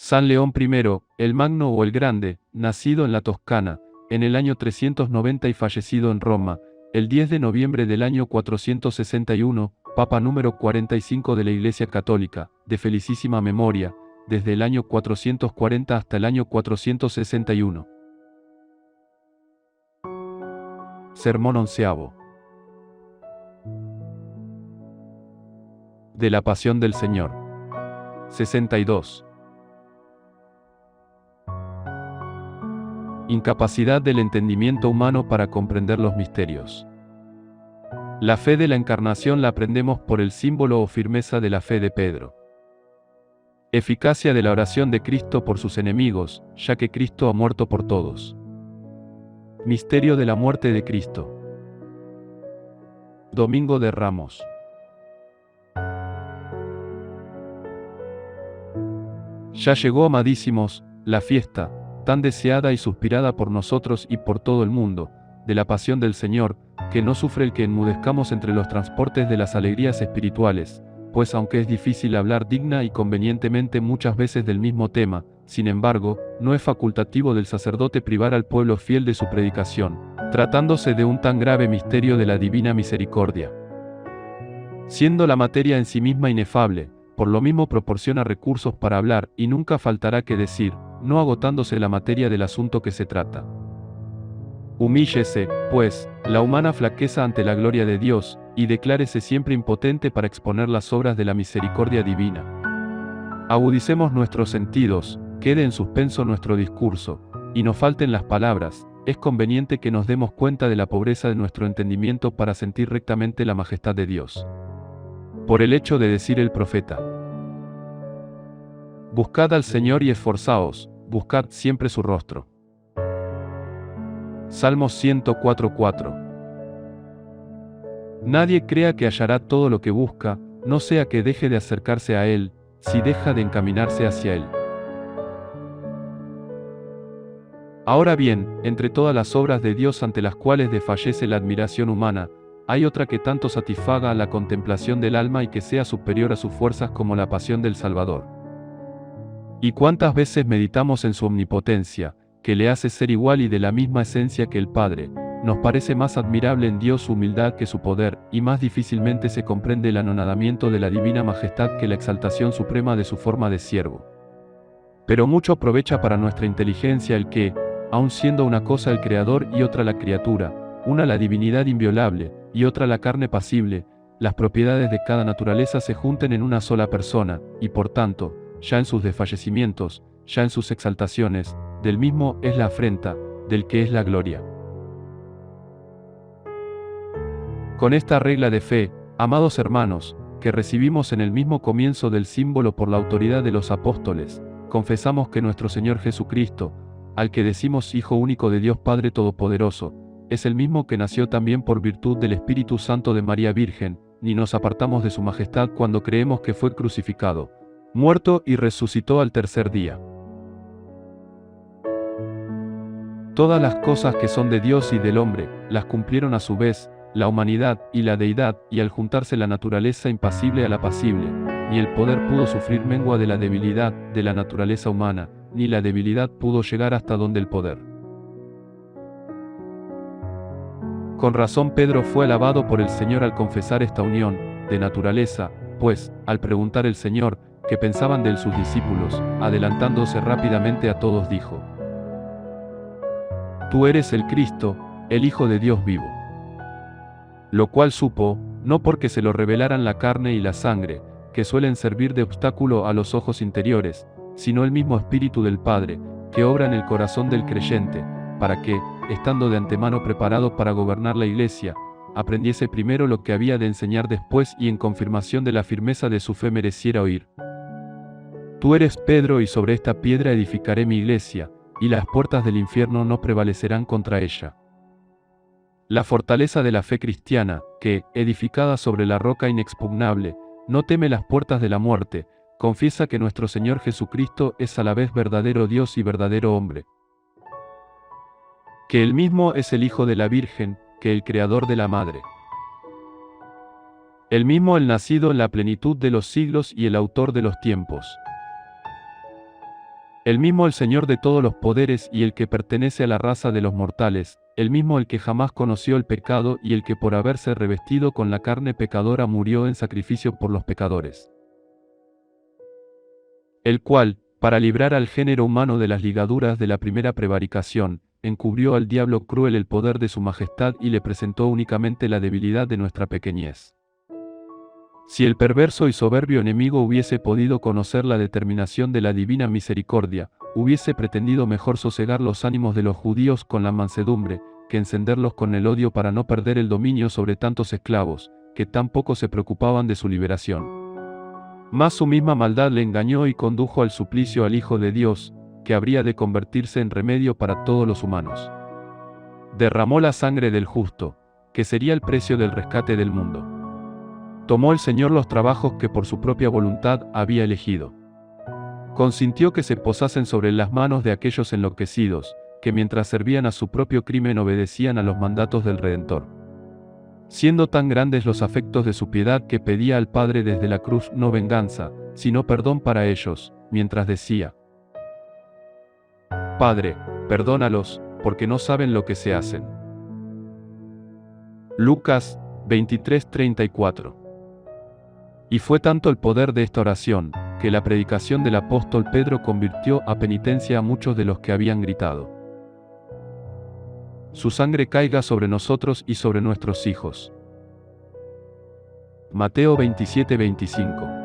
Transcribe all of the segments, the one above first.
San León I, el Magno o el Grande, nacido en la Toscana, en el año 390 y fallecido en Roma, el 10 de noviembre del año 461, Papa número 45 de la Iglesia Católica, de felicísima memoria, desde el año 440 hasta el año 461. Sermón onceavo. De la Pasión del Señor. 62. Incapacidad del entendimiento humano para comprender los misterios. La fe de la Encarnación la aprendemos por el símbolo o firmeza de la fe de Pedro. Eficacia de la oración de Cristo por sus enemigos, ya que Cristo ha muerto por todos. Misterio de la muerte de Cristo. Domingo de Ramos. Ya llegó, amadísimos, la fiesta, tan deseada y suspirada por nosotros y por todo el mundo, de la pasión del Señor, que no sufre el que enmudezcamos entre los transportes de las alegrías espirituales, pues aunque es difícil hablar digna y convenientemente muchas veces del mismo tema, sin embargo, no es facultativo del sacerdote privar al pueblo fiel de su predicación, tratándose de un tan grave misterio de la divina misericordia. Siendo la materia en sí misma inefable, por lo mismo proporciona recursos para hablar y nunca faltará que decir, no agotándose la materia del asunto que se trata. Humíllese, pues, la humana flaqueza ante la gloria de Dios, y declárese siempre impotente para exponer las obras de la misericordia divina. Agudicemos nuestros sentidos, quede en suspenso nuestro discurso, y no falten las palabras, es conveniente que nos demos cuenta de la pobreza de nuestro entendimiento para sentir rectamente la majestad de Dios. Por el hecho de decir el profeta: buscad al Señor y esforzaos, buscad siempre su rostro. Salmos 104:4. Nadie crea que hallará todo lo que busca, no sea que deje de acercarse a Él, si deja de encaminarse hacia Él. Ahora bien, entre todas las obras de Dios ante las cuales desfallece la admiración humana, hay otra que tanto satisfaga a la contemplación del alma y que sea superior a sus fuerzas como la pasión del Salvador. ¿Y cuántas veces meditamos en su omnipotencia, que le hace ser igual y de la misma esencia que el Padre? Nos parece más admirable en Dios su humildad que su poder, y más difícilmente se comprende el anonadamiento de la divina majestad que la exaltación suprema de su forma de siervo. Pero mucho aprovecha para nuestra inteligencia el que, aun siendo una cosa el Creador y otra la criatura, una la divinidad inviolable, y otra la carne pasible, las propiedades de cada naturaleza se junten en una sola persona, y por tanto, ya en sus desfallecimientos, ya en sus exaltaciones, del mismo es la afrenta, del que es la gloria. Con esta regla de fe, amados hermanos, que recibimos en el mismo comienzo del símbolo por la autoridad de los apóstoles, confesamos que nuestro Señor Jesucristo, al que decimos Hijo único de Dios Padre Todopoderoso, es el mismo que nació también por virtud del Espíritu Santo de María Virgen, ni nos apartamos de su majestad cuando creemos que fue crucificado, muerto y resucitó al tercer día. Todas las cosas que son de Dios y del hombre, las cumplieron a su vez, la humanidad y la deidad, y al juntarse la naturaleza impasible a la pasible, ni el poder pudo sufrir mengua de la debilidad de la naturaleza humana, ni la debilidad pudo llegar hasta donde el poder. Con razón Pedro fue alabado por el Señor al confesar esta unión de naturaleza, pues, al preguntar el Señor, ¿qué pensaban de él sus discípulos?, adelantándose rápidamente a todos dijo: Tú eres el Cristo, el Hijo de Dios vivo. Lo cual supo, no porque se lo revelaran la carne y la sangre, que suelen servir de obstáculo a los ojos interiores, sino el mismo Espíritu del Padre, que obra en el corazón del creyente, para que, estando de antemano preparado para gobernar la Iglesia, aprendiese primero lo que había de enseñar después y en confirmación de la firmeza de su fe mereciera oír. Tú eres Pedro y sobre esta piedra edificaré mi Iglesia, y las puertas del infierno no prevalecerán contra ella. La fortaleza de la fe cristiana, que, edificada sobre la roca inexpugnable, no teme las puertas de la muerte, confiesa que nuestro Señor Jesucristo es a la vez verdadero Dios y verdadero hombre. Que Él mismo es el Hijo de la Virgen, que el Creador de la Madre. El mismo el nacido en la plenitud de los siglos y el autor de los tiempos. El mismo el Señor de todos los poderes y el que pertenece a la raza de los mortales, el mismo el que jamás conoció el pecado y el que por haberse revestido con la carne pecadora murió en sacrificio por los pecadores. El cual, para librar al género humano de las ligaduras de la primera prevaricación, encubrió al diablo cruel el poder de su majestad y le presentó únicamente la debilidad de nuestra pequeñez. Si el perverso y soberbio enemigo hubiese podido conocer la determinación de la divina misericordia, hubiese pretendido mejor sosegar los ánimos de los judíos con la mansedumbre, que encenderlos con el odio para no perder el dominio sobre tantos esclavos, que tan poco se preocupaban de su liberación. Mas su misma maldad le engañó y condujo al suplicio al Hijo de Dios, que habría de convertirse en remedio para todos los humanos. Derramó la sangre del justo, que sería el precio del rescate del mundo. Tomó el Señor los trabajos que por su propia voluntad había elegido. Consintió que se posasen sobre las manos de aquellos enloquecidos, que mientras servían a su propio crimen obedecían a los mandatos del Redentor. Siendo tan grandes los afectos de su piedad que pedía al Padre desde la cruz no venganza, sino perdón para ellos, mientras decía: Padre, perdónalos, porque no saben lo que se hacen. Lucas 23:34. Y fue tanto el poder de esta oración, que la predicación del apóstol Pedro convirtió a penitencia a muchos de los que habían gritado: Su sangre caiga sobre nosotros y sobre nuestros hijos. Mateo 27:25.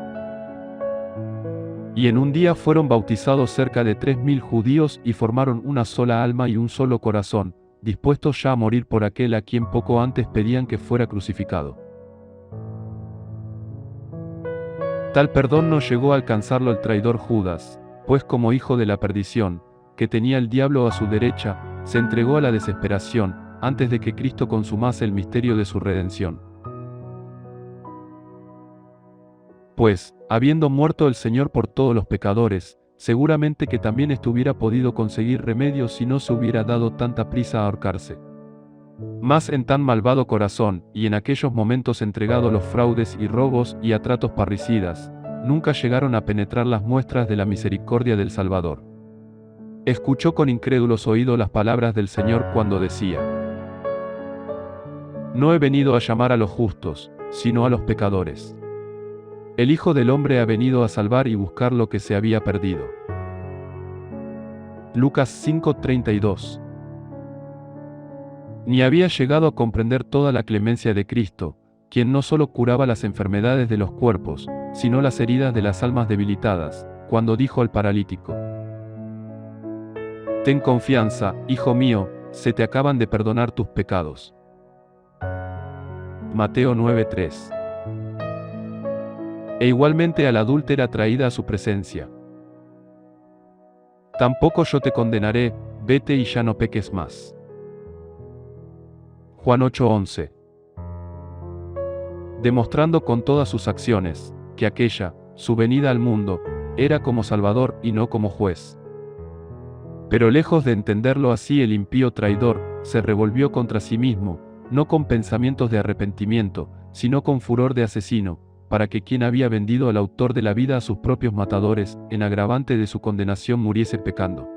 Y en un día fueron bautizados cerca de 3.000 judíos y formaron una sola alma y un solo corazón, dispuestos ya a morir por aquel a quien poco antes pedían que fuera crucificado. Tal perdón no llegó a alcanzarlo el traidor Judas, pues como hijo de la perdición, que tenía el diablo a su derecha, se entregó a la desesperación, antes de que Cristo consumase el misterio de su redención. Pues, habiendo muerto el Señor por todos los pecadores, seguramente que también estuviera podido conseguir remedio si no se hubiera dado tanta prisa a ahorcarse. Mas en tan malvado corazón, y en aquellos momentos entregado a los fraudes y robos y a tratos parricidas, nunca llegaron a penetrar las muestras de la misericordia del Salvador. Escuchó con incrédulos oídos las palabras del Señor cuando decía: No he venido a llamar a los justos, sino a los pecadores. El Hijo del Hombre ha venido a salvar y buscar lo que se había perdido. Lucas 5:32. Ni había llegado a comprender toda la clemencia de Cristo, quien no solo curaba las enfermedades de los cuerpos, sino las heridas de las almas debilitadas, cuando dijo al paralítico: Ten confianza, hijo mío, se te acaban de perdonar tus pecados. Mateo 9:3. E igualmente a la adúltera traída a su presencia: Tampoco yo te condenaré, vete y ya no peques más. Juan 8:11. Demostrando con todas sus acciones, que aquella, su venida al mundo, era como Salvador y no como juez. Pero lejos de entenderlo así, el impío traidor se revolvió contra sí mismo, no con pensamientos de arrepentimiento, sino con furor de asesino, para que quien había vendido al autor de la vida a sus propios matadores, en agravante de su condenación, muriese pecando.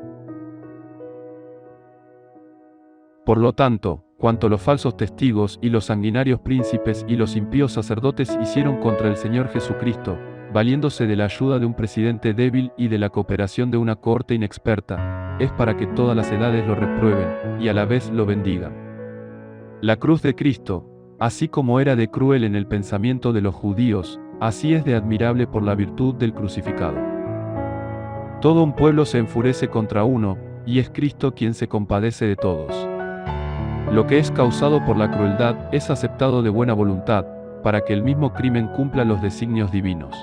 Por lo tanto, cuanto los falsos testigos y los sanguinarios príncipes y los impíos sacerdotes hicieron contra el Señor Jesucristo, valiéndose de la ayuda de un presidente débil y de la cooperación de una cohorte inexperta, es para que todas las edades lo reprueben, y a la vez lo bendigan. La cruz de Cristo, así como era de cruel en el pensamiento de los judíos, así es de admirable por la virtud del crucificado. Todo un pueblo se enfurece contra uno, y es Cristo quien se compadece de todos. Lo que es causado por la crueldad es aceptado de buena voluntad, para que el mismo crimen cumpla los designios divinos.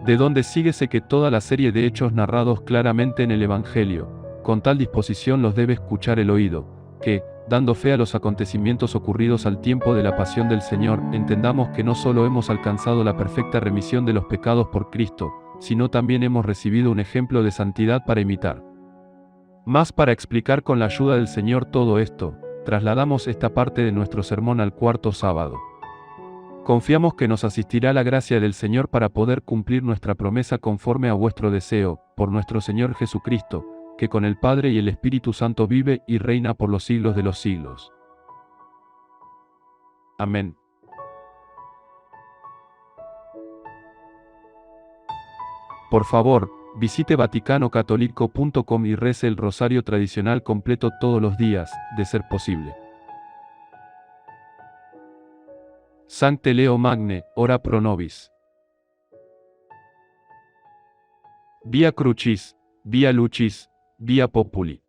De donde síguese que toda la serie de hechos narrados claramente en el Evangelio, con tal disposición los debe escuchar el oído, que, dando fe a los acontecimientos ocurridos al tiempo de la pasión del Señor, entendamos que no solo hemos alcanzado la perfecta remisión de los pecados por Cristo, sino también hemos recibido un ejemplo de santidad para imitar. Mas para explicar con la ayuda del Señor todo esto, trasladamos esta parte de nuestro sermón al cuarto sábado. Confiamos que nos asistirá la gracia del Señor para poder cumplir nuestra promesa conforme a vuestro deseo, por nuestro Señor Jesucristo, que con el Padre y el Espíritu Santo vive y reina por los siglos de los siglos. Amén. Por favor, visite vaticanocatolico.com y rece el rosario tradicional completo todos los días, de ser posible. Sancte Leo Magne, ora pro nobis. Via Crucis, via Lucis, via Populi.